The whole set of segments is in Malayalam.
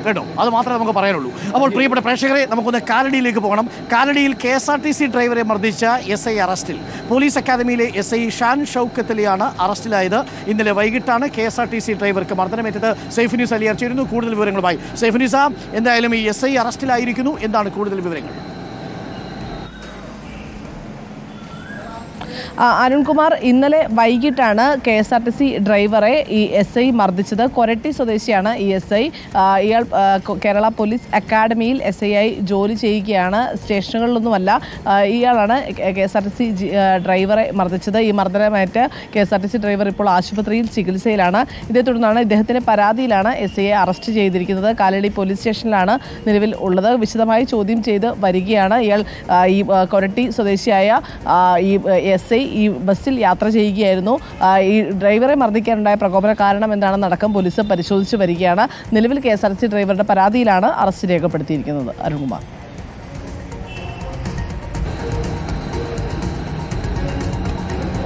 കേട്ടോ. അത് മാത്രമേ നമുക്ക് പറയാനുള്ളൂ. അപ്പോൾ പ്രിയപ്പെട്ട പ്രേക്ഷകരെ, നമുക്കൊന്ന് കാലടിയിലേക്ക് പോകണം. കാലടിയിൽ KSRTC ഡ്രൈവറെ മർദ്ദിച്ച SI അറസ്റ്റിൽ. പോലീസ് അക്കാദമിയിലെ SI ഷാൻ ഷൗക്കത്ത് അലിയാണ് അറസ്റ്റിലായത്. ഇന്നലെ വൈകിട്ടാണ് KSRTC ഡ്രൈവർക്ക് മർദ്ദനമേറ്റത്. സൈഫ് ന്യൂസ് അലിയാർ ചേരുന്നു കൂടുതൽ വിവരങ്ങളുമായി. സൈഫ് ന്യൂസ്, എന്തായാലും ഈ SI അറസ്റ്റിലായിരിക്കുന്നു, എന്താണ് കൂടുതൽ വിവരങ്ങൾ? അരുൺകുമാർ, ഇന്നലെ വൈകിട്ടാണ് KSRTC ഡ്രൈവറെ ഈ SI മർദ്ദിച്ചത്. കൊരട്ടി സ്വദേശിയാണ് ഈ SI. ഇയാൾ കേരള പോലീസ് അക്കാഡമിയിൽ SI ആയി ജോലി ചെയ്യുകയാണ്, സ്റ്റേഷനുകളിലൊന്നുമല്ല. ഇയാളാണ് KSRTC ഡ്രൈവറെ മർദ്ദിച്ചത്. ഈ മർദ്ദനമേറ്റ് KSRTC ഡ്രൈവർ ഇപ്പോൾ ആശുപത്രിയിൽ ചികിത്സയിലാണ്. ഇതേ തുടർന്നാണ് ഇദ്ദേഹത്തിൻ്റെ പരാതിയിലാണ് SIയെ അറസ്റ്റ് ചെയ്തിരിക്കുന്നത്. കാലടി പോലീസ് സ്റ്റേഷനിലാണ് നിലവിൽ ഉള്ളത്. വിശദമായി ചോദ്യം ചെയ്ത് വരികയാണ്. ഇയാൾ ഈ കൊരട്ടി സ്വദേശിയായ ഈ SI ഈ ബസ്സിൽ യാത്ര ചെയ്യുകയായിരുന്നു. ഈ ഡ്രൈവറെ മർദ്ദിക്കാനുണ്ടായ പ്രകോപന കാരണം എന്താണെന്നടക്കം പോലീസ് പരിശോധിച്ച് വരികയാണ്. നിലവിൽ KSRTC ഡ്രൈവറുടെ പരാതിയിലാണ് അറസ്റ്റ് രേഖപ്പെടുത്തിയിരിക്കുന്നത്. അരുൺകുമാർ.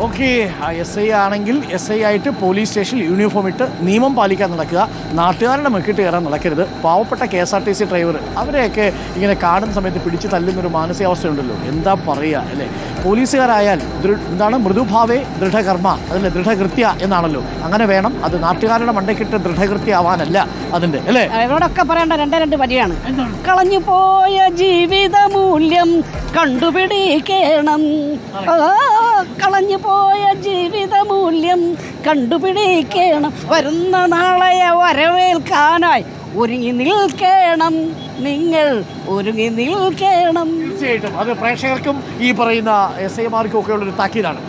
ഓക്കെ, SI ആണെങ്കിൽ SI ആയിട്ട് പോലീസ് സ്റ്റേഷനിൽ യൂണിഫോം ഇട്ട് നിയമം പാലിക്കാൻ നടക്കുക, നാട്ടുകാരുടെ മെക്കിട്ട് കയറാൻ നടക്കരുത്. പാവപ്പെട്ട KSRTC ഡ്രൈവർ അവരെയൊക്കെ ഇങ്ങനെ കാണുന്ന സമയത്ത് പിടിച്ച് തല്ലുന്നൊരു മാനസികാവസ്ഥയുണ്ടല്ലോ, എന്താ പറയുക അല്ലേ? പോലീസുകാരായാൽ എന്താണ് മൃദുഭാവേ ദൃഢകർമ്മ, അതിൻ്റെ ദൃഢകൃത്യ എന്നാണല്ലോ. അങ്ങനെ വേണം. അത് നാട്ടുകാരുടെ മണ്ടയ്ക്കിട്ട് ദൃഢകൃത്യ ആവാനല്ല അതിൻ്റെ, അല്ലേ? ഇവരോടൊക്കെ പറയേണ്ട രണ്ട് വരിയാണ്. കളഞ്ഞു പോയ ജീവിത മൂല്യം കണ്ടുപിടിക്കണം, കളഞ്ഞു പോയ ജീവിത മൂല്യം കണ്ടുപിടിക്കണം, വരുന്ന നാളെ വരവേൽക്കാനായി ഒരുങ്ങി നിൽക്കണം, നിങ്ങൾ ഒരുങ്ങി നിൽക്കണം. തീർച്ചയായിട്ടും അത് പ്രേക്ഷകർക്കും ഈ പറയുന്ന SI മാർക്കും ഒക്കെ ഉള്ളൊരു താക്കീതാണ്.